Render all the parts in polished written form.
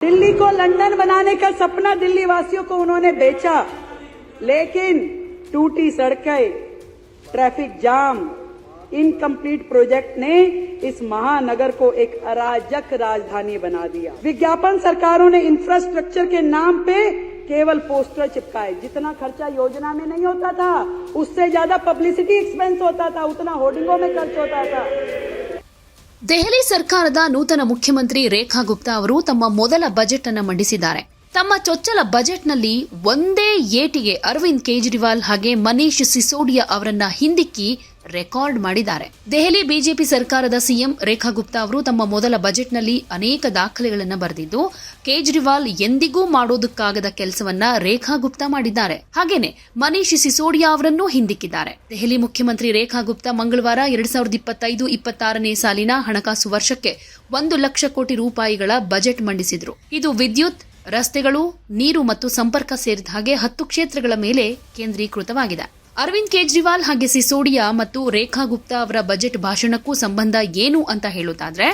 दिल्ली को लंदन बनाने का सपना दिल्ली वासियों को उन्होंने बेचा, लेकिन टूटी सड़कें, ट्रैफिक जाम, इनकम्प्लीट प्रोजेक्ट ने इस महानगर को एक अराजक राजधानी बना दिया। विज्ञापन सरकारों ने इंफ्रास्ट्रक्चर के नाम पे केवल पोस्टर चिपकाए। जितना खर्चा योजना में नहीं होता था, उससे ज्यादा पब्लिसिटी एक्सपेंस होता था, उतना होर्डिंगों में खर्च होता था। ದೆಹಲಿ ಸರ್ಕಾರದ ನೂತನ ಮುಖ್ಯಮಂತ್ರಿ ರೇಖಾ ಗುಪ್ತಾ ಅವರು ತಮ್ಮ ಮೊದಲ ಬಜೆಟ್ ಅನ್ನು ಮಂಡಿಸಿದ್ದಾರೆ. ತಮ್ಮ ಚೊಚ್ಚಲ ಬಜೆಟ್ನಲ್ಲಿ ಒಂದೇ ಏಟಿಗೆ ಅರವಿಂದ್ ಕೇಜ್ರಿವಾಲ್ ಹಾಗೆ ಮನೀಶ್ ಸಿಸೋಡಿಯಾ ಅವರನ್ನ ಹಿಂದಿಕ್ಕಿ ರೆಕಾರ್ಡ್ ಮಾಡಿದ್ದಾರೆ. ದೆಹಲಿ ಬಿಜೆಪಿ ಸರ್ಕಾರದ ಸಿಎಂ ರೇಖಾ ಗುಪ್ತಾ ಅವರು ತಮ್ಮ ಮೊದಲ ಬಜೆಟ್ನಲ್ಲಿ ಅನೇಕ ದಾಖಲೆಗಳನ್ನು ಬರೆದಿದ್ದು, ಕೇಜ್ರಿವಾಲ್ ಎಂದಿಗೂ ಮಾಡೋದಕ್ಕಾಗದ ಕೆಲಸವನ್ನ ರೇಖಾ ಗುಪ್ತಾ ಮಾಡಿದ್ದಾರೆ. ಹಾಗೇನೆ ಮನೀಶ್ ಸಿಸೋಡಿಯಾ ಅವರನ್ನೂ ಹಿಂದಿಕ್ಕಿದ್ದಾರೆ. ದೆಹಲಿ ಮುಖ್ಯಮಂತ್ರಿ ರೇಖಾ ಗುಪ್ತಾ ಮಂಗಳವಾರ 2025-26ನೇ ಸಾಲಿನ ಹಣಕಾಸು ವರ್ಷಕ್ಕೆ 1 ಲಕ್ಷ ಕೋಟಿ ರೂಪಾಯಿಗಳ ಬಜೆಟ್ ಮಂಡಿಸಿದ್ರು. ಇದು ವಿದ್ಯುತ್, ರಸ್ತೆಗಳು, ನೀರು ಮತ್ತು ಸಂಪರ್ಕ ಸೇರಿದ ಹಾಗೆ 10 ಕ್ಷೇತ್ರಗಳ ಮೇಲೆ ಕೇಂದ್ರೀಕೃತವಾಗಿದೆ. ಅರವಿಂದ್ ಕೇಜ್ರಿವಾಲ್ ಹಾಗೆ ಸಿಸೋಡಿಯಾ ಮತ್ತು ರೇಖಾ ಗುಪ್ತಾ ಅವರ ಬಜೆಟ್ ಭಾಷಣಕ್ಕೂ ಸಂಬಂಧ ಏನು ಅಂತ ಹೇಳೋದಾದ್ರೆ,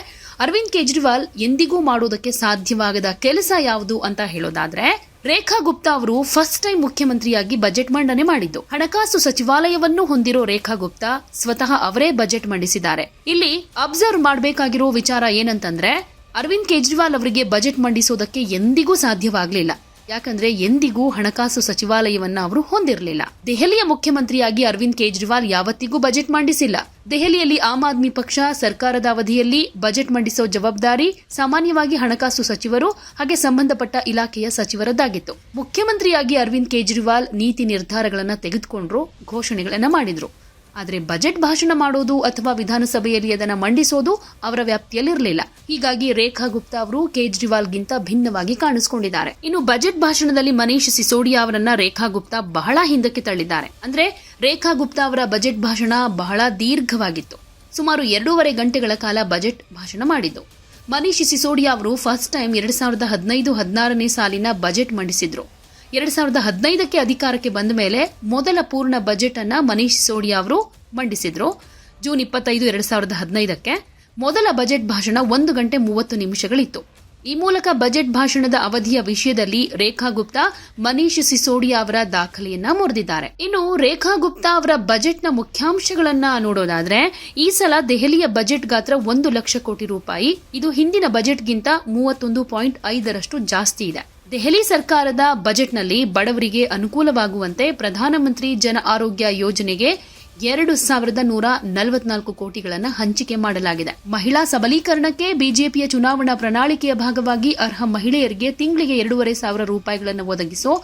ಅರವಿಂದ್ ಕೇಜ್ರಿವಾಲ್ ಎಂದಿಗೂ ಮಾಡೋದಕ್ಕೆ ಸಾಧ್ಯವಾಗದ ಕೆಲಸ ಯಾವುದು ಅಂತ ಹೇಳೋದಾದ್ರೆ, ರೇಖಾ ಗುಪ್ತಾ ಅವರು ಫಸ್ಟ್ ಟೈಮ್ ಮುಖ್ಯಮಂತ್ರಿಯಾಗಿ ಬಜೆಟ್ ಮಂಡನೆ ಮಾಡಿದ್ದು. ಹಣಕಾಸು ಸಚಿವಾಲಯವನ್ನು ಹೊಂದಿರೋ ರೇಖಾ ಗುಪ್ತಾ ಸ್ವತಃ ಅವರೇ ಬಜೆಟ್ ಮಂಡಿಸಿದ್ದಾರೆ. ಇಲ್ಲಿ ಅಬ್ಸರ್ವ್ ಮಾಡಬೇಕಾಗಿರೋ ವಿಚಾರ ಏನಂತಂದ್ರೆ, ಅರವಿಂದ್ ಕೇಜ್ರಿವಾಲ್ ಅವರಿಗೆ ಬಜೆಟ್ ಮಂಡಿಸೋದಕ್ಕೆ ಎಂದಿಗೂ ಸಾಧ್ಯವಾಗಲಿಲ್ಲ. ಯಾಕಂದ್ರೆ ಎಂದಿಗೂ ಹಣಕಾಸು ಸಚಿವಾಲಯವನ್ನ ಅವರು ಹೊಂದಿರಲಿಲ್ಲ. ದೆಹಲಿಯ ಮುಖ್ಯಮಂತ್ರಿಯಾಗಿ ಅರವಿಂದ್ ಕೇಜ್ರಿವಾಲ್ ಯಾವತ್ತಿಗೂ ಬಜೆಟ್ ಮಂಡಿಸಿಲ್ಲ. ದೆಹಲಿಯಲ್ಲಿ ಆಮ್ ಆದ್ಮಿ ಪಕ್ಷ ಸರ್ಕಾರದ ಅವಧಿಯಲ್ಲಿ ಬಜೆಟ್ ಮಂಡಿಸೋ ಜವಾಬ್ದಾರಿ ಸಾಮಾನ್ಯವಾಗಿ ಹಣಕಾಸು ಸಚಿವರು ಹಾಗೆ ಸಂಬಂಧಪಟ್ಟ ಇಲಾಖೆಯ ಸಚಿವರದ್ದಾಗಿತ್ತು. ಮುಖ್ಯಮಂತ್ರಿಯಾಗಿ ಅರವಿಂದ್ ಕೇಜ್ರಿವಾಲ್ ನೀತಿ ನಿರ್ಧಾರಗಳನ್ನು ತೆಗೆದುಕೊಂಡ್ರು, ಘೋಷಣೆಗಳನ್ನ ಮಾಡಿದ್ರು. ಆದರೆ ಬಜೆಟ್ ಭಾಷಣ ಮಾಡೋದು ಅಥವಾ ವಿಧಾನಸಭೆಯಲ್ಲಿ ಅದನ್ನು ಮಂಡಿಸೋದು ಅವರ ವ್ಯಾಪ್ತಿಯಲ್ಲಿರಲಿಲ್ಲ. ಹೀಗಾಗಿ ರೇಖಾ ಗುಪ್ತಾ ಅವರು ಕೇಜ್ರಿವಾಲ್ಗಿಂತ ಭಿನ್ನವಾಗಿ ಕಾಣಿಸಿಕೊಂಡಿದ್ದಾರೆ. ಇನ್ನು ಬಜೆಟ್ ಭಾಷಣದಲ್ಲಿ ಮನೀಶ್ ಸಿಸೋಡಿಯಾ ಅವರನ್ನ ರೇಖಾ ಗುಪ್ತಾ ಬಹಳ ಹಿಂದಕ್ಕೆ ತಳ್ಳಿದ್ದಾರೆ. ಅಂದ್ರೆ ರೇಖಾ ಗುಪ್ತಾ ಅವರ ಬಜೆಟ್ ಭಾಷಣ ಬಹಳ ದೀರ್ಘವಾಗಿತ್ತು. ಸುಮಾರು 2.5 ಗಂಟೆಗಳ ಕಾಲ ಬಜೆಟ್ ಭಾಷಣ ಮಾಡಿದ್ದು. ಮನೀಶ್ ಸಿಸೋಡಿಯಾ ಅವರು ಫಸ್ಟ್ ಟೈಮ್ 2015-16ನೇ ಸಾಲಿನ ಬಜೆಟ್ ಮಂಡಿಸಿದ್ರು. 2015ಕ್ಕೆ ಅಧಿಕಾರಕ್ಕೆ ಬಂದ ಮೇಲೆ ಮೊದಲ ಪೂರ್ಣ ಬಜೆಟ್ ಅನ್ನ ಮನೀಶ್ ಸಿಸೋಡಿಯಾ ಅವರು ಮಂಡಿಸಿದ್ರು. ಜೂನ್ 25, 2015ಕ್ಕೆ ಮೊದಲ ಬಜೆಟ್ ಭಾಷಣ 1 ಗಂಟೆ 30 ನಿಮಿಷಗಳಿತ್ತು. ಈ ಮೂಲಕ ಬಜೆಟ್ ಭಾಷಣದ ಅವಧಿಯ ವಿಷಯದಲ್ಲಿ ರೇಖಾ ಗುಪ್ತಾ ಮನೀಶ್ ಸಿಸೋಡಿಯಾ ಅವರ ದಾಖಲೆಯನ್ನ ಮುರಿದಿದ್ದಾರೆ. ಇನ್ನು ರೇಖಾ ಗುಪ್ತಾ ಅವರ ಬಜೆಟ್ನ ಮುಖ್ಯಾಂಶಗಳನ್ನ ನೋಡೋದಾದ್ರೆ, ಈ ಸಲ ದೆಹಲಿಯ ಬಜೆಟ್ ಗಾತ್ರ 1 ಲಕ್ಷ ಕೋಟಿ ರೂಪಾಯಿ. ಇದು ಹಿಂದಿನ ಬಜೆಟ್ಗಿಂತ 31.5ರಷ್ಟು ಜಾಸ್ತಿ ಇದೆ. ದೆಹಲಿ ಸರ್ಕಾರದ ಬಜೆಟ್ನಲ್ಲಿ ಬಡವರಿಗೆ ಅನುಕೂಲವಾಗುವಂತೆ ಪ್ರಧಾನಮಂತ್ರಿ ಜನ ಆರೋಗ್ಯ ಯೋಜನೆಗೆ 2144 ಕೋಟಿಗಳನ್ನು ಹಂಚಿಕೆ ಮಾಡಲಾಗಿದೆ. ಮಹಿಳಾ ಸಬಲೀಕರಣಕ್ಕೆ ಬಿಜೆಪಿಯ ಚುನಾವಣಾ ಪ್ರಣಾಳಿಕೆಯ ಭಾಗವಾಗಿ ಅರ್ಹ ಮಹಿಳೆಯರಿಗೆ ತಿಂಗಳಿಗೆ 2,500 ರೂಪಾಯಿಗಳನ್ನು ಒದಗಿಸೋ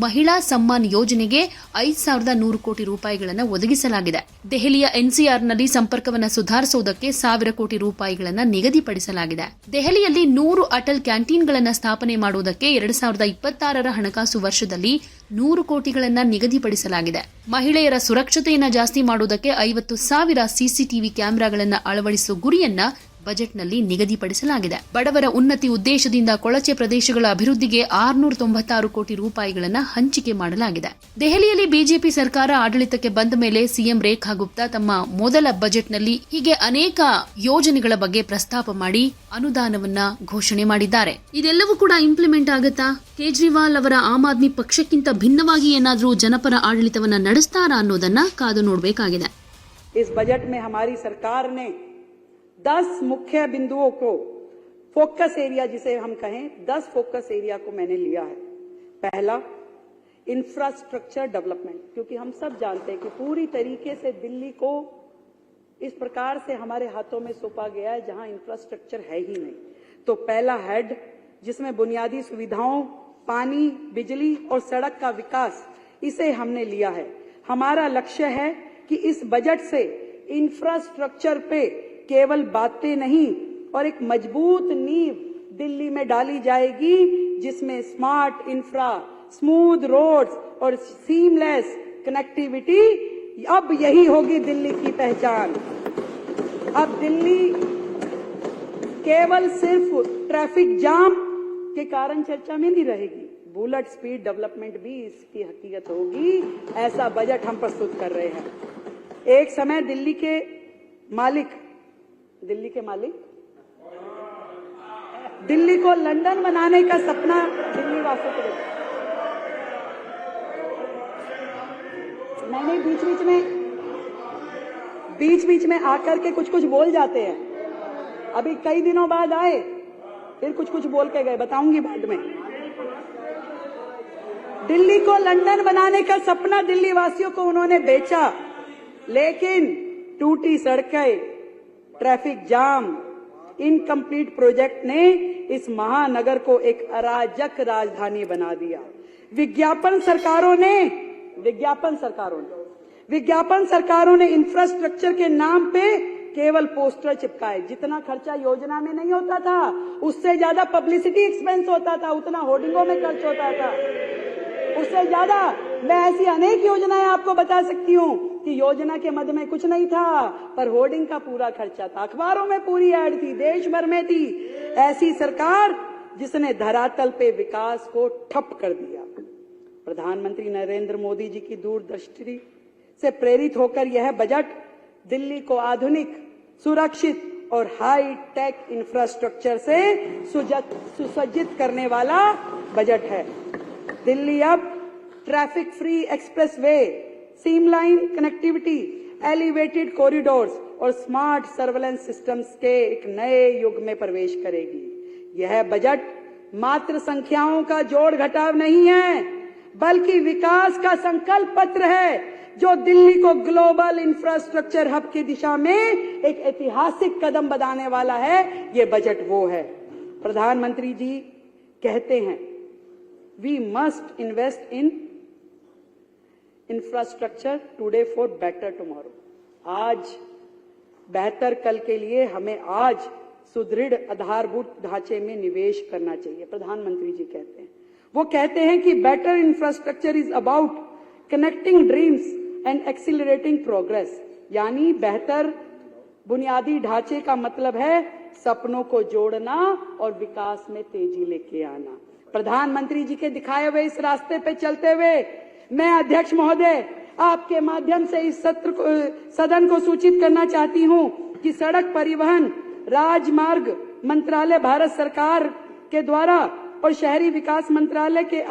ಮಹಿಳಾ ಸಮ್ಮಾನ್ ಯೋಜನೆಗೆ 5,100 ಕೋಟಿ ರೂಪಾಯಿಗಳನ್ನು ಒದಗಿಸಲಾಗಿದೆ. ದೆಹಲಿಯ ಎನ್ಸಿಆರ್ನಲ್ಲಿ ಸಂಪರ್ಕವನ್ನು ಸುಧಾರಿಸುವುದಕ್ಕೆ 1,000 ಕೋಟಿ ರೂಪಾಯಿಗಳನ್ನು ನಿಗದಿಪಡಿಸಲಾಗಿದೆ. ದೆಹಲಿಯಲ್ಲಿ 100 ಅಟಲ್ ಕ್ಯಾಂಟೀನ್ಗಳನ್ನು ಸ್ಥಾಪನೆ ಮಾಡುವುದಕ್ಕೆ 2026ರ ಹಣಕಾಸು ವರ್ಷದಲ್ಲಿ 100 ಕೋಟಿಗಳನ್ನು ನಿಗದಿಪಡಿಸಲಾಗಿದೆ. ಮಹಿಳೆಯರ ಸುರಕ್ಷತೆಯನ್ನು ಜಾಸ್ತಿ ಮಾಡುವುದಕ್ಕೆ 50,000 ಸಿಸಿಟಿವಿ ಕ್ಯಾಮೆರಾಗಳನ್ನು ಅಳವಡಿಸುವ ಗುರಿಯನ್ನ ಬಜೆಟ್ನಲ್ಲಿ ನಿಗದಿಪಡಿಸಲಾಗಿದೆ. ಬಡವರ ಉನ್ನತಿ ಉದ್ದೇಶದಿಂದ ಕೊಳಚೆ ಪ್ರದೇಶಗಳ ಅಭಿವೃದ್ಧಿಗೆ 696 ಕೋಟಿ ರೂಪಾಯಿಗಳನ್ನು ಹಂಚಿಕೆ ಮಾಡಲಾಗಿದೆ. ದೆಹಲಿಯಲ್ಲಿ ಬಿಜೆಪಿ ಸರ್ಕಾರ ಆಡಳಿತಕ್ಕೆ ಬಂದ ಮೇಲೆ ಸಿಎಂ ರೇಖಾ ಗುಪ್ತಾ ತಮ್ಮ ಮೊದಲ ಬಜೆಟ್ನಲ್ಲಿ ಹೀಗೆ ಅನೇಕ ಯೋಜನೆಗಳ ಬಗ್ಗೆ ಪ್ರಸ್ತಾಪ ಮಾಡಿ ಅನುದಾನವನ್ನ ಘೋಷಣೆ ಮಾಡಿದ್ದಾರೆ. ಇದೆಲ್ಲವೂ ಕೂಡ ಇಂಪ್ಲಿಮೆಂಟ್ ಆಗುತ್ತಾ? ಕೇಜ್ರಿವಾಲ್ ಅವರ ಆಮ್ ಆದ್ಮಿ ಪಕ್ಷಕ್ಕಿಂತ ಭಿನ್ನವಾಗಿ ಏನಾದರೂ ಜನಪರ ಆಡಳಿತವನ್ನ ನಡೆಸ್ತಾರಾ ಅನ್ನೋದನ್ನ ಕಾದು ನೋಡಬೇಕಾಗಿದೆ. इस बजट में हमारी सरकार ने 10 मुख्य बिंदुओं को, फोकस एरिया जिसे हम कहें, 10 फोकस एरिया को मैंने लिया है. पहला, इंफ्रास्ट्रक्चर डेवलपमेंट, क्योंकि हम सब जानते हैं कि पूरी तरीके से दिल्ली को इस प्रकार से हमारे हाथों में सौंपा गया है जहां इंफ्रास्ट्रक्चर है ही नहीं. तो पहला हेड, जिसमें बुनियादी सुविधाओं, पानी, बिजली और सड़क का विकास, इसे हमने लिया है. हमारा लक्ष्य है कि इस बजट से इंफ्रास्ट्रक्चर पे केवल बातें नहीं और एक मजबूत नींव दिल्ली में डाली जाएगी, जिसमें स्मार्ट इंफ्रा, स्मूथ रोड्स और सीमलेस कनेक्टिविटी, अब यही होगी दिल्ली की पहचान. अब दिल्ली केवल सिर्फ ट्रैफिक जाम के कारण चर्चा में नहीं रहेगी, बुलेट स्पीड डेवलपमेंट भी इसकी हकीकत होगी. ऐसा बजट हम प्रस्तुत कर रहे हैं. एक समय दिल्ली के मालिक दिल्ली को लंदन बनाने का सपना दिल्ली वासियों को देखा। मैंने बीच में आकर के कुछ बोल जाते हैं। अभी कई दिनों बाद आए, फिर कुछ बोल के गए, बताऊंगी बाद में। दिल्ली को लंदन बनाने का सपना दिल्ली वासियों को उन्होंने बेचा, लेकिन टूटी सड़कें, ट्रैफिक जाम, इनकम्प्लीट प्रोजेक्ट ने इस महानगर को एक अराजक राजधानी बना दिया। विज्ञापन सरकारों ने इंफ्रास्ट्रक्चर के नाम पे केवल पोस्टर चिपकाए। जितना खर्चा योजना में नहीं होता था, उससे ज्यादा पब्लिसिटी एक्सपेंस होता था, उतना होर्डिंगों में खर्च होता था, उससे ज्यादा। मैं ऐसी अनेक योजनाएं आपको बता सकती हूं कि योजना के मद में कुछ नहीं था, पर होर्डिंग का पूरा खर्चा था, अखबारों में पूरी ऐड थी, देश भर में थी। ऐसी सरकार जिसने धरातल पे विकास को ठप कर दिया। प्रधानमंत्री नरेंद्र मोदी जी की दूरदृष्टि से प्रेरित होकर यह बजट दिल्ली को आधुनिक, सुरक्षित और हाई टेक इंफ्रास्ट्रक्चर से सुसज्जित करने वाला बजट है। दिल्ली अब traffic free expressway, seamless connectivity, elevated corridors और स्मार्ट सर्वेलेंस सिस्टम्स के एक नए युग में प्रवेश करेगी। यह बजट मात्र संख्याओं का जोड़ घटाव नहीं है, बल्कि विकास का संकल्प पत्र है, जो दिल्ली को ग्लोबल इंफ्रास्ट्रक्चर हब की दिशा में एक ऐतिहासिक कदम बढ़ाने वाला है। ये बजट वो है। प्रधानमंत्री जी कहते हैं, we must invest in infrastructure today for better tomorrow. आज बेहतर कल के लिए हमें आज सुदृढ़ आधारभूत ढांचे में निवेश करना चाहिए। प्रधानमंत्री जी कहते हैं, वो कहते हैं कि better infrastructure is about connecting dreams and accelerating progress. यानी बेहतर बुनियादी ढांचे का मतलब है सपनों को जोड़ना और विकास में तेजी लेके आना। प्रधानमंत्री जी के दिखाए हुए इस रास्ते पे चलते हुए मैं अध्यक्ष महोदय आपके माध्यम से इस सदन को सूचित करना चाहती हूं कि सड़क परिवहन राजमार्ग मंत्रालय भारत सरकार के द्वारा और शहरी विकास मंत्रालय के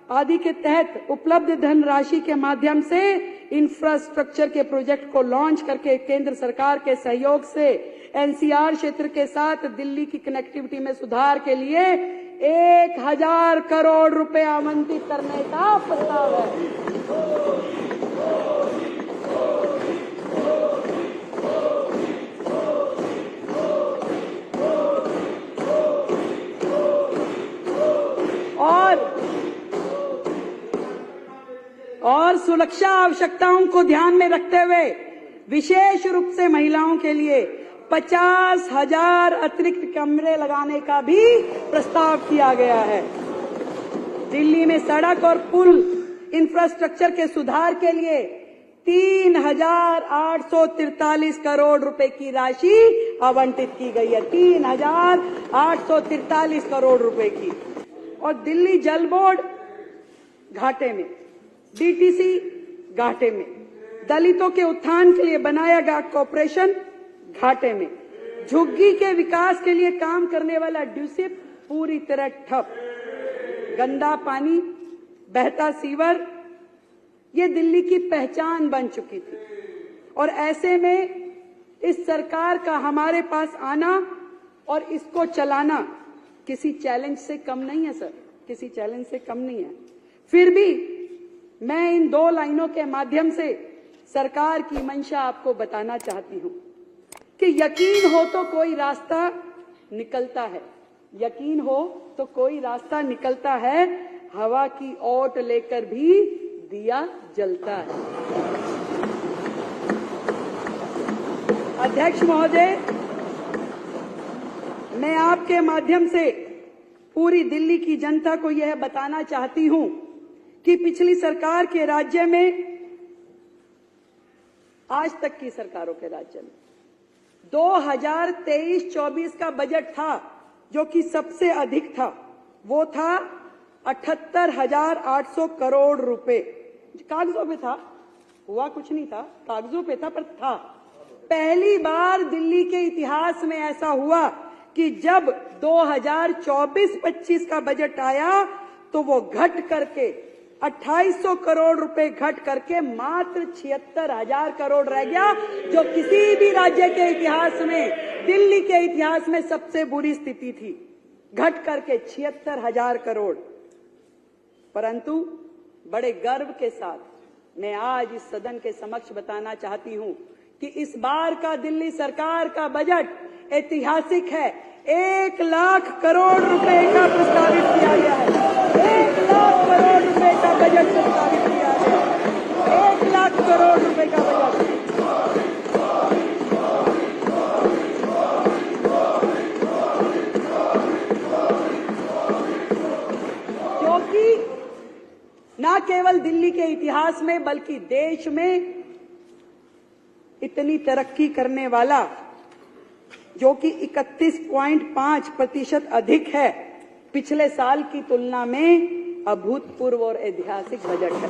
आदि के तहत उपलब्ध धनराशि के माध्यम से इंफ्रास्ट्रक्चर के प्रोजेक्ट को लॉन्च करके केंद्र सरकार के सहयोग से एनसीआर क्षेत्र के साथ दिल्ली की कनेक्टिविटी में सुधार के लिए 1000 करोड़ रुपए आवंटित करने का प्रस्ताव है। और सुरक्षा आवश्यकताओं को ध्यान में रखते हुए विशेष रूप से महिलाओं के लिए 50,000 अतिरिक्त कमरे लगाने का भी प्रस्ताव किया गया है। दिल्ली में सड़क और पुल इंफ्रास्ट्रक्चर के सुधार के लिए 3,843 करोड़ रुपए की राशि आवंटित की गई है। 3,843 करोड़ रुपए की। और दिल्ली जल बोर्ड घाटे में, डीटीसी घाटे में, दलितों के उत्थान के लिए बनाया गया कॉर्पोरेशन घाटे में, झुग्गी के विकास के लिए काम करने वाला ड्यूसिप पूरी तरह ठप, गंदा पानी, बहता सीवर, ये दिल्ली की पहचान बन चुकी थी। और ऐसे में इस सरकार का हमारे पास आना और इसको चलाना किसी चैलेंज से कम नहीं है सर, किसी चैलेंज से कम नहीं है। फिर भी मैं इन 2 लाइनों के माध्यम से सरकार की मंशा आपको बताना चाहती हूं कि यकीन हो तो कोई रास्ता निकलता है, यकीन हो तो कोई रास्ता निकलता है, हवा की ओट लेकर भी दिया जलता है। अध्यक्ष महोदय, मैं आपके माध्यम से पूरी दिल्ली की जनता को यह बताना चाहती हूं कि पिछली सरकार के राज्य में, आज तक की सरकारों के राज्य में 2023-24 का बजट था जो कि सबसे अधिक था, वो था 78,800 करोड़ रुपए। कागजों पे था, हुआ कुछ नहीं था, कागजों पे था, पर था। पहली बार दिल्ली के इतिहास में ऐसा हुआ कि जब 2024-25 का बजट आया तो वो घट करके 2800 करोड़ रुपए घट करके मात्र 76,000 करोड़ रह गया, जो किसी भी राज्य के इतिहास में, दिल्ली के इतिहास में सबसे बुरी स्थिति थी, घट करके 76,000 करोड़। परंतु बड़े गर्व के साथ मैं आज इस सदन के समक्ष बताना चाहती हूं कि इस बार का दिल्ली सरकार का बजट ऐतिहासिक है। 1 लाख करोड़ रुपए का प्रस्तावित किया गया है। 1 लाख करोड़ रुपए का बजट प्रस्तावित किया गया है। 1 लाख करोड़ रुपए का बजट। जो कि न केवल दिल्ली के इतिहास में बल्कि देश में इतनी तरक्की करने वाला, जो कि 31.5% अधिक है, पिछले साल की तुलना में अभूतपूर्व और ऐतिहासिक बजट है।